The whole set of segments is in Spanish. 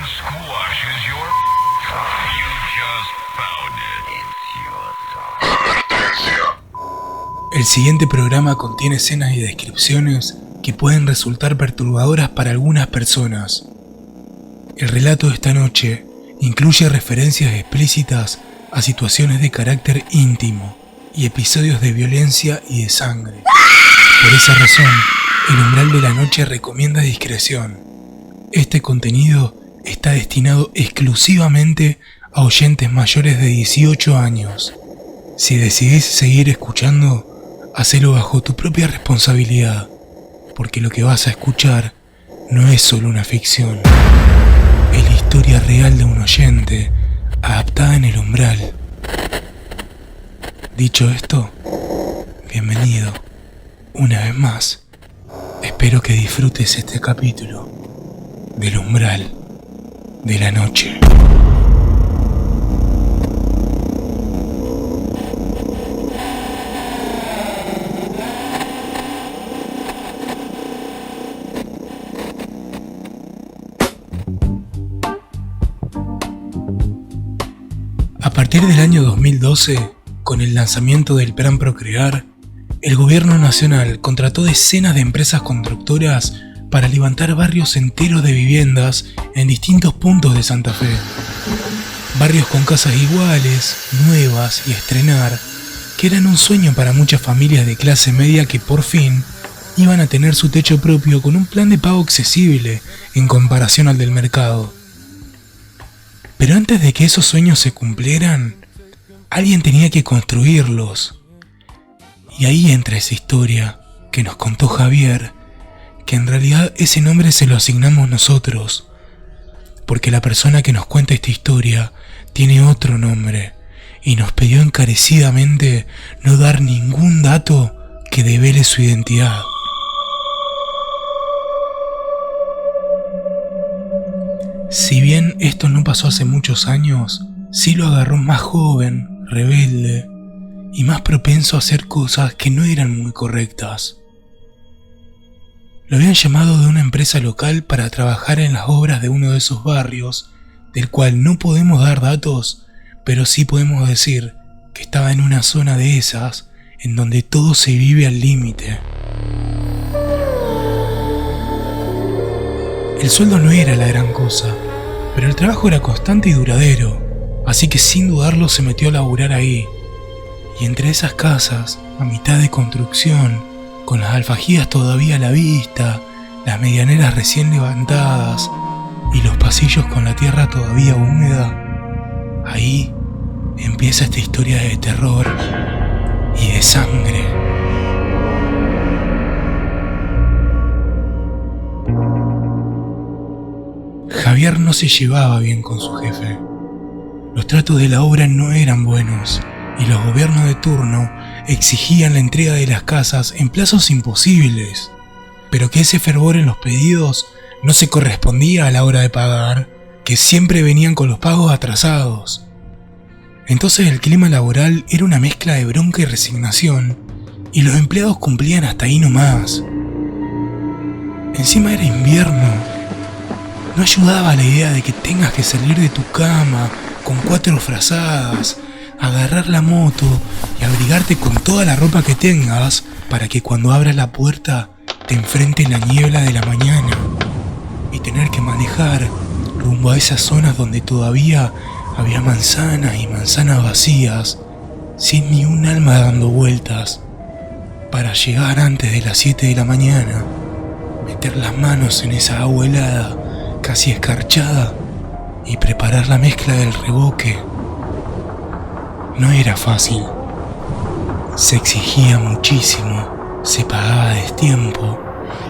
squashes your you just found it. Advertencia. El siguiente programa contiene escenas y descripciones que pueden resultar perturbadoras para algunas personas. El relato de esta noche incluye referencias explícitas a situaciones de carácter íntimo y episodios de violencia y de sangre. Por esa razón, el Umbral de la Noche recomienda discreción. Este contenido está destinado exclusivamente a oyentes mayores de 18 años. Si decidís seguir escuchando, hacelo bajo tu propia responsabilidad, porque lo que vas a escuchar no es solo una ficción. Es la historia real de un oyente, adaptada en el Umbral. Dicho esto, bienvenido una vez más. Espero que disfrutes este capítulo del Umbral de la Noche. A partir del año 2012, con el lanzamiento del Plan Procrear, el gobierno nacional contrató decenas de empresas constructoras para levantar barrios enteros de viviendas en distintos puntos de Santa Fe. Barrios con casas iguales, nuevas y a estrenar, que eran un sueño para muchas familias de clase media que por fin iban a tener su techo propio con un plan de pago accesible en comparación al del mercado. Pero antes de que esos sueños se cumplieran, alguien tenía que construirlos. Y ahí entra esa historia que nos contó Javier, que en realidad ese nombre se lo asignamos nosotros, porque la persona que nos cuenta esta historia tiene otro nombre y nos pidió encarecidamente no dar ningún dato que devele su identidad. Si bien esto no pasó hace muchos años, sí lo agarró más joven, rebelde y más propenso a hacer cosas que no eran muy correctas. Lo habían llamado de una empresa local para trabajar en las obras de uno de esos barrios, del cual no podemos dar datos, pero sí podemos decir que estaba en una zona de esas en donde todo se vive al límite. El sueldo no era la gran cosa, pero el trabajo era constante y duradero, así que sin dudarlo se metió a laburar ahí. Y entre esas casas, a mitad de construcción, con las alfajillas todavía a la vista, las medianeras recién levantadas y los pasillos con la tierra todavía húmeda, ahí empieza esta historia de terror y de sangre. Javier no se llevaba bien con su jefe. Los tratos de la obra no eran buenos y los gobiernos de turno exigían la entrega de las casas en plazos imposibles, pero que ese fervor en los pedidos no se correspondía a la hora de pagar, que siempre venían con los pagos atrasados. Entonces el clima laboral era una mezcla de bronca y resignación, y los empleados cumplían hasta ahí nomás. Encima era invierno. No ayudaba la idea de que tengas que salir de tu cama con 4 frazadas, agarrar la moto y abrigarte con toda la ropa que tengas para que cuando abras la puerta te enfrente la niebla de la mañana y tener que manejar rumbo a esas zonas donde todavía había manzanas y manzanas vacías, sin ni un alma dando vueltas, para llegar antes de las 7 de la mañana, meter las manos en esa agua helada, casi escarchada, y preparar la mezcla del reboque. No era fácil. Se exigía muchísimo, se pagaba a destiempo,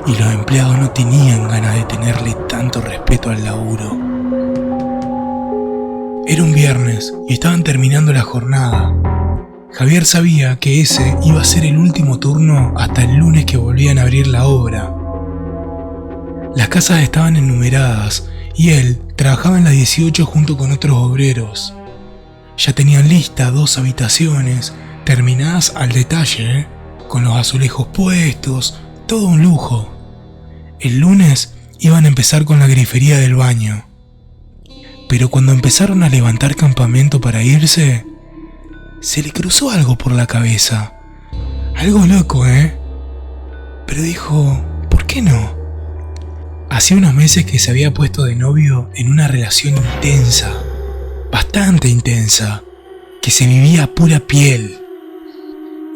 y los empleados no tenían ganas de tenerle tanto respeto al laburo. Era un viernes y estaban terminando la jornada. Javier sabía que ese iba a ser el último turno hasta el lunes que volvían a abrir la obra. Las casas estaban enumeradas y él trabajaba en la 18 junto con otros obreros. Ya tenían listas 2 habitaciones, terminadas al detalle, con los azulejos puestos, todo un lujo. El lunes iban a empezar con la grifería del baño. pero cuando empezaron a levantar campamento para irse, se le cruzó algo por la cabeza. Algo loco, Pero dijo, ¿por qué no? Hacía unos meses que se había puesto de novio en una relación intensa, bastante intensa, que se vivía a pura piel.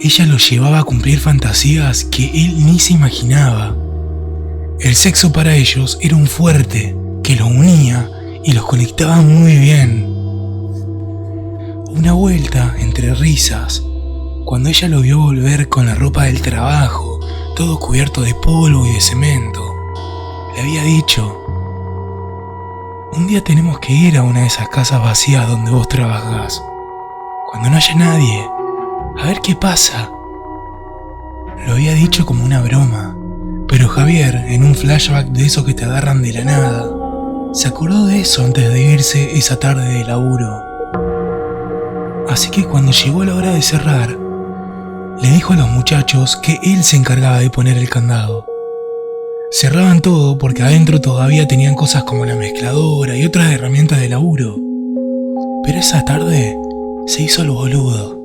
Ella lo llevaba a cumplir fantasías que él ni se imaginaba. El sexo para ellos era un fuerte que los unía y los conectaba muy bien. Una vuelta, entre risas, cuando ella lo vio volver con la ropa del trabajo, todo cubierto de polvo y de cemento, le había dicho: un día tenemos que ir a una de esas casas vacías donde vos trabajás, cuando no haya nadie, a ver qué pasa. Lo había dicho como una broma, pero Javier, en un flashback de esos que te agarran de la nada, se acordó de eso antes de irse esa tarde de laburo. Así que cuando llegó la hora de cerrar, le dijo a los muchachos que él se encargaba de poner el candado. Cerraban todo porque adentro todavía tenían cosas como la mezcladora y otras herramientas de laburo. Pero esa tarde se hizo el boludo.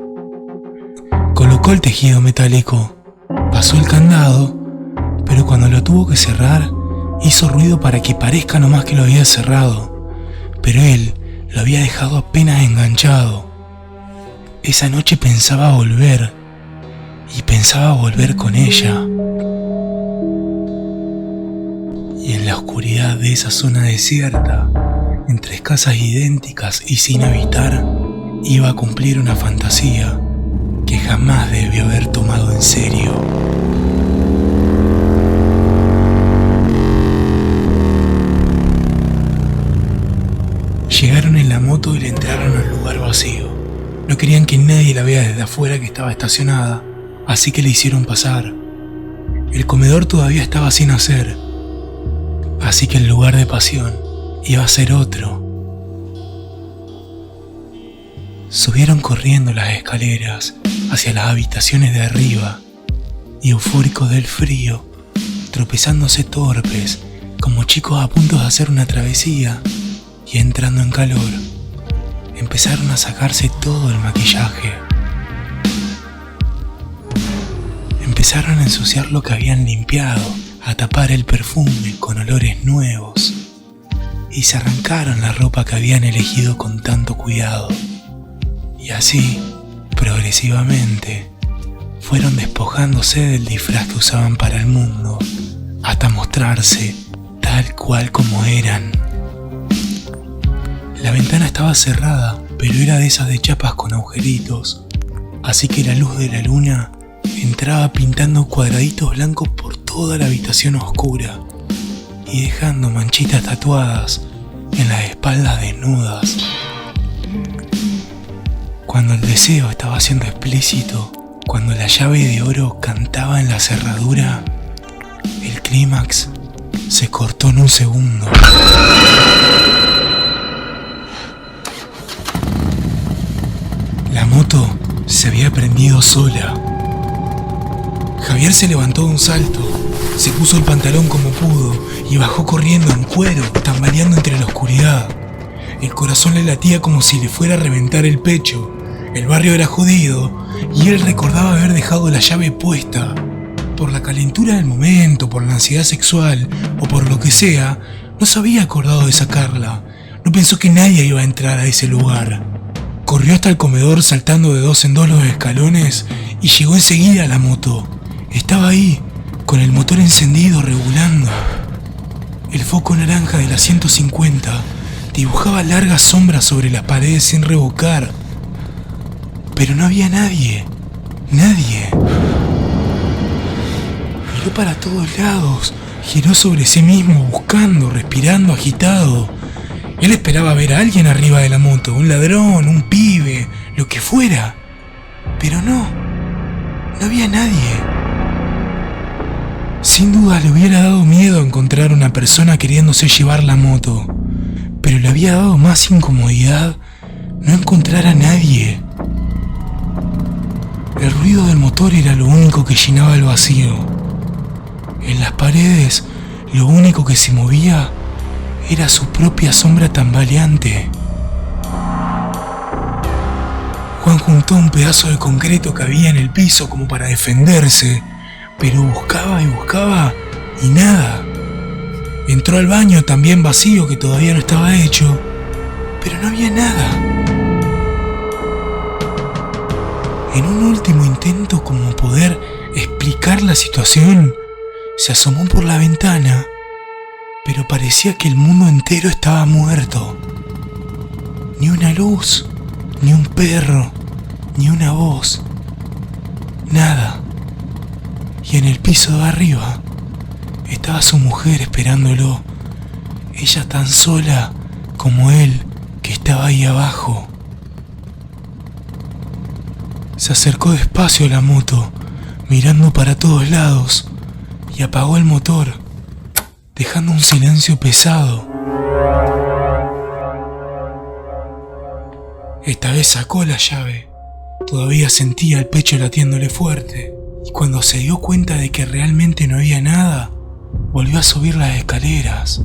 Colocó el tejido metálico, pasó el candado, pero cuando lo tuvo que cerrar, hizo ruido para que parezca nomás que lo había cerrado, pero él lo había dejado apenas enganchado. Esa noche pensaba volver, y pensaba volver con ella. Y en la oscuridad de esa zona desierta, entre casas idénticas y sin habitar, iba a cumplir una fantasía que jamás debió haber tomado en serio. Llegaron en la moto y le entraron al lugar vacío. No querían que nadie la vea desde afuera que estaba estacionada, así que le hicieron pasar. El comedor todavía estaba sin hacer, así que el lugar de pasión iba a ser otro. Subieron corriendo las escaleras hacia las habitaciones de arriba y, eufóricos del frío, tropezándose torpes como chicos a punto de hacer una travesía y entrando en calor, empezaron a sacarse todo el maquillaje. Empezaron a ensuciar lo que habían limpiado, a tapar el perfume con olores nuevos y se arrancaron la ropa que habían elegido con tanto cuidado. Y así, progresivamente, fueron despojándose del disfraz que usaban para el mundo, hasta mostrarse tal cual como eran. La ventana estaba cerrada, pero era de esas de chapas con agujeritos, así que la luz de la luna entraba pintando cuadraditos blancos por toda la habitación oscura y dejando manchitas tatuadas en las espaldas desnudas. Cuando el deseo estaba siendo explícito, cuando la llave de oro cantaba en la cerradura, el clímax se cortó en un segundo. La moto se había prendido sola. Javier se levantó de un salto, se puso el pantalón como pudo y bajó corriendo en cuero, tambaleando entre la oscuridad. El corazón le latía como si le fuera a reventar el pecho. El barrio era jodido y él recordaba haber dejado la llave puesta. Por la calentura del momento, por la ansiedad sexual o por lo que sea, no se había acordado de sacarla. No pensó que nadie iba a entrar a ese lugar. Corrió hasta el comedor saltando de 2 en 2 los escalones y llegó enseguida a la moto. Estaba ahí, con el motor encendido, regulando. El foco naranja de la 150 dibujaba largas sombras sobre las paredes sin revocar. Pero no había nadie. Nadie. Miró para todos lados, giró sobre sí mismo, buscando, respirando, agitado. Él esperaba ver a alguien arriba de la moto, un ladrón, un pibe, lo que fuera. Pero no había nadie. Sin duda le hubiera dado miedo encontrar una persona queriéndose llevar la moto, pero le había dado más incomodidad no encontrar a nadie. El ruido del motor era lo único que llenaba el vacío. En las paredes, lo único que se movía era su propia sombra tambaleante. Juan juntó un pedazo de concreto que había en el piso como para defenderse, pero buscaba y buscaba y nada. Entró al baño también vacío, que todavía no estaba hecho, pero no había nada. En un último intento como poder explicar la situación, se asomó por la ventana, pero parecía que el mundo entero estaba muerto. Ni una luz, ni un perro, ni una voz, nada. Y en el piso de arriba estaba su mujer esperándolo, ella tan sola como él, que estaba ahí abajo. Se acercó despacio a la moto, mirando para todos lados, y apagó el motor, dejando un silencio pesado. Esta vez sacó la llave. Todavía sentía el pecho latiéndole fuerte, y cuando se dio cuenta de que realmente no había nada, volvió a subir las escaleras.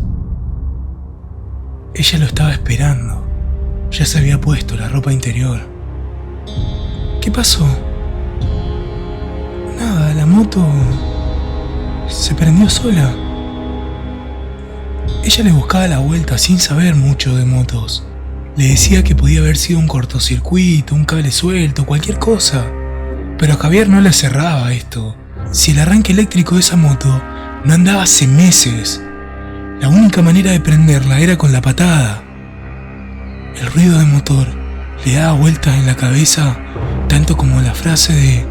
Ella lo estaba esperando. Ya se había puesto la ropa interior. ¿Qué pasó? Nada, la moto se prendió sola. Ella le buscaba la vuelta sin saber mucho de motos. Le decía que podía haber sido un cortocircuito, un cable suelto, cualquier cosa. Pero a Javier no le cerraba esto. Si el arranque eléctrico de esa moto no andaba hace meses, la única manera de prenderla era con la patada. El ruido del motor le daba vueltas en la cabeza, tanto como la frase de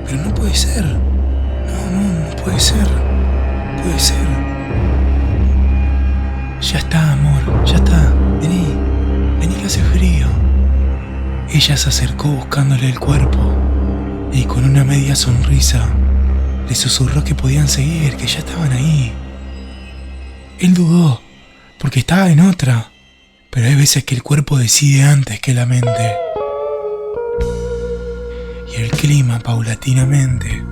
«pero no puede ser, no puede ser, puede ser». «Ya está, amor, ya está, vení que hace frío». Ella se acercó buscándole el cuerpo y con una media sonrisa le susurró que podían seguir, que ya estaban ahí. Él dudó, porque estaba en otra, pero hay veces que el cuerpo decide antes que la mente. Y el clima paulatinamente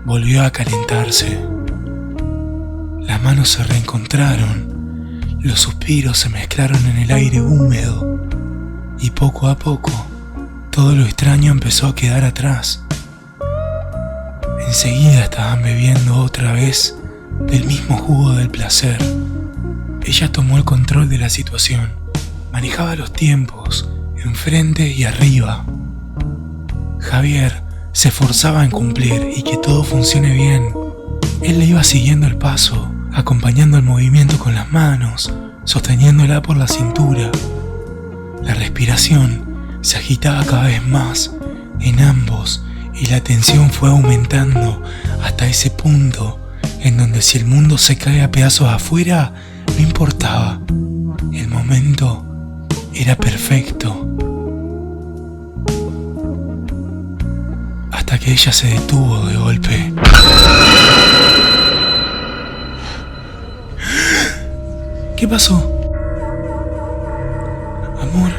volvió a calentarse. Las manos se reencontraron, los suspiros se mezclaron en el aire húmedo, y poco a poco todo lo extraño empezó a quedar atrás. Enseguida estaban bebiendo otra vez del mismo jugo del placer. Ella tomó el control de la situación, manejaba los tiempos, enfrente y arriba. Javier se esforzaba en cumplir y que todo funcione bien. Él le iba siguiendo el paso, acompañando el movimiento con las manos, sosteniéndola por la cintura. La respiración se agitaba cada vez más en ambos y la tensión fue aumentando hasta ese punto en donde si el mundo se cae a pedazos afuera, no importaba. El momento era perfecto. Hasta que ella se detuvo de golpe. ¿Qué pasó? Amor,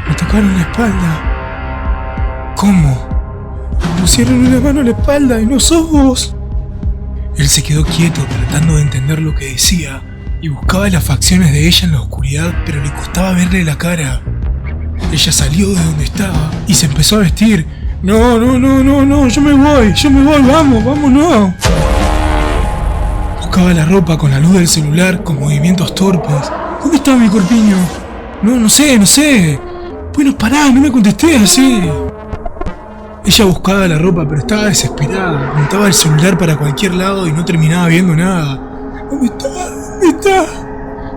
me tocaron la espalda. ¿Cómo? Me pusieron una mano en la espalda y no sos vos. Él se quedó quieto tratando de entender lo que decía y buscaba las facciones de ella en la oscuridad, pero le costaba verle la cara. Ella salió de donde estaba y se empezó a vestir. No, yo me voy, vámonos. Buscaba la ropa con la luz del celular, con movimientos torpes. ¿Dónde está mi corpiño? No sé. Bueno, pará, no me contestés así. Ella buscaba la ropa, pero estaba desesperada. Apuntaba el celular para cualquier lado y no terminaba viendo nada. ¿Dónde está?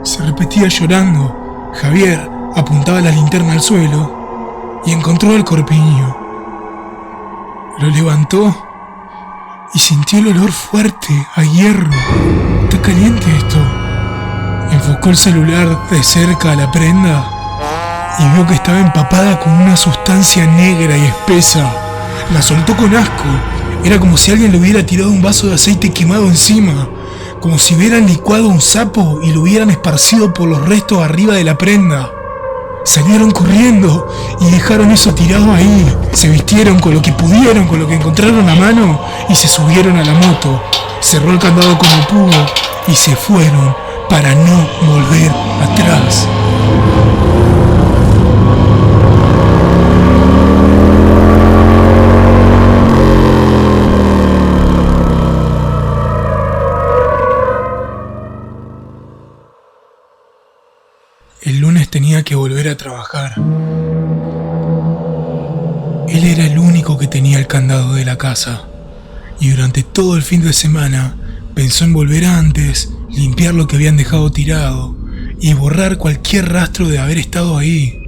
Se repetía llorando. Javier apuntaba la linterna al suelo y encontró el corpiño. Lo levantó y sintió el olor fuerte a hierro. Está caliente esto. Enfocó el celular de cerca a la prenda y vio que estaba empapada con una sustancia negra y espesa. La soltó con asco. Era como si alguien le hubiera tirado un vaso de aceite quemado encima, como si hubieran licuado un sapo y lo hubieran esparcido por los restos arriba de la prenda. Salieron corriendo y dejaron eso tirado ahí. Se vistieron con lo que pudieron, con lo que encontraron a mano y se subieron a la moto. Cerró el candado como pudo y se fueron para no volver atrás. El lunes tenía que volver a trabajar. Él era el único que tenía el candado de la casa, y durante todo el fin de semana pensó en volver antes, limpiar lo que habían dejado tirado y borrar cualquier rastro de haber estado ahí.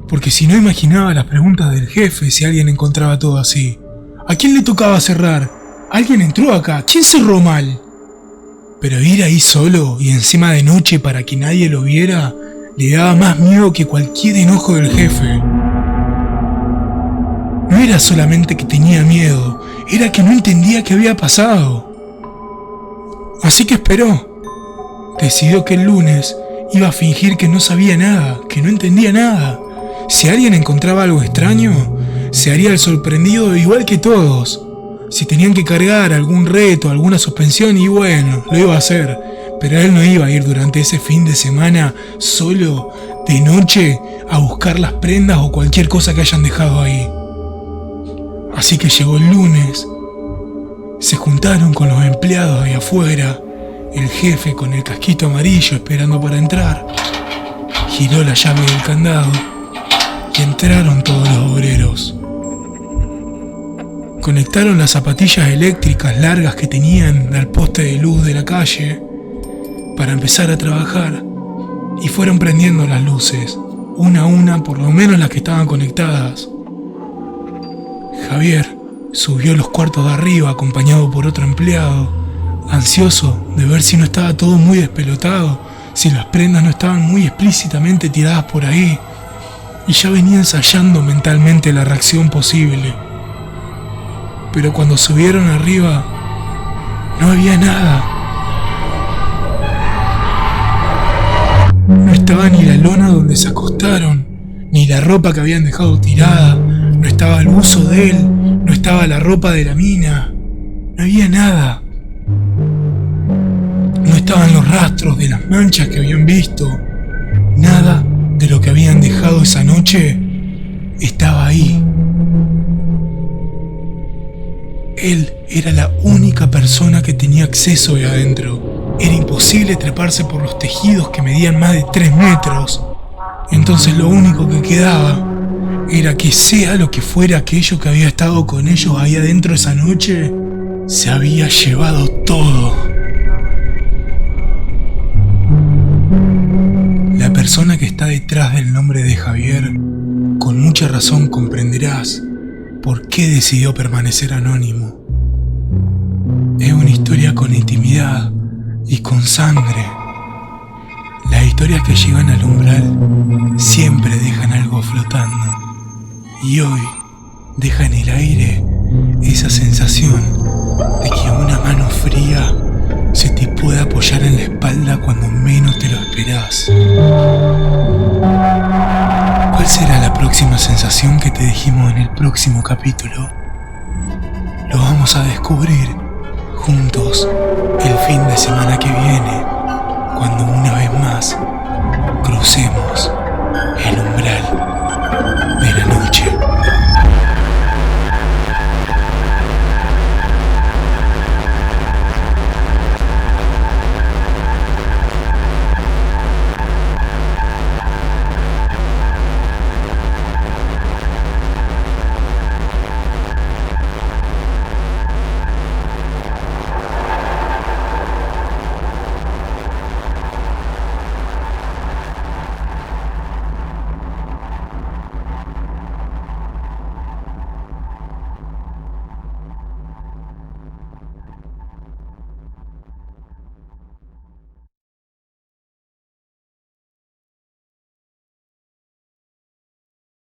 Porque si no, imaginaba las preguntas del jefe si alguien encontraba todo así. ¿A quién le tocaba cerrar? ¿Alguien entró acá? ¿Quién cerró mal? Pero ir ahí solo y encima de noche para que nadie lo viera le daba más miedo que cualquier enojo del jefe. No era solamente que tenía miedo, era que no entendía qué había pasado. Así que esperó. Decidió que el lunes iba a fingir que no sabía nada, que no entendía nada. Si alguien encontraba algo extraño, se haría el sorprendido igual que todos. Si tenían que cargar algún reto, alguna suspensión, y bueno, lo iba a hacer. Pero él no iba a ir durante ese fin de semana solo, de noche, a buscar las prendas o cualquier cosa que hayan dejado ahí. Así que llegó el lunes, se juntaron con los empleados ahí afuera, el jefe con el casquito amarillo esperando para entrar, giró la llave del candado y entraron todos los obreros. Conectaron las zapatillas eléctricas largas que tenían al poste de luz de la calle para empezar a trabajar y fueron prendiendo las luces, una a una, por lo menos las que estaban conectadas. Javier subió los cuartos de arriba acompañado por otro empleado, ansioso de ver si no estaba todo muy despelotado, si las prendas no estaban muy explícitamente tiradas por ahí, y ya venía ensayando mentalmente la reacción posible. Pero cuando subieron arriba, no había nada. No estaba ni la lona donde se acostaron, ni la ropa que habían dejado tirada, no estaba el buzo de él, no estaba la ropa de la mina, no había nada. No estaban los rastros de las manchas que habían visto, nada de lo que habían dejado esa noche estaba ahí. Él era la única persona que tenía acceso ahí adentro. Era imposible treparse por los tejidos que medían más de 3 metros. Entonces lo único que quedaba era que sea lo que fuera aquello que había estado con ellos ahí adentro esa noche, se había llevado todo. La persona que está detrás del nombre de Javier, con mucha razón comprenderás por qué decidió permanecer anónimo. Es una historia con intimidad y con sangre. Las historias que llegan al umbral siempre dejan algo flotando. Y hoy deja en el aire esa sensación de que una mano fría se te puede apoyar en la espalda cuando menos te lo esperás. ¿Cuál será la próxima sensación que te dijimos en el próximo capítulo? Lo vamos a descubrir juntos el fin de semana que viene, cuando una vez más crucemos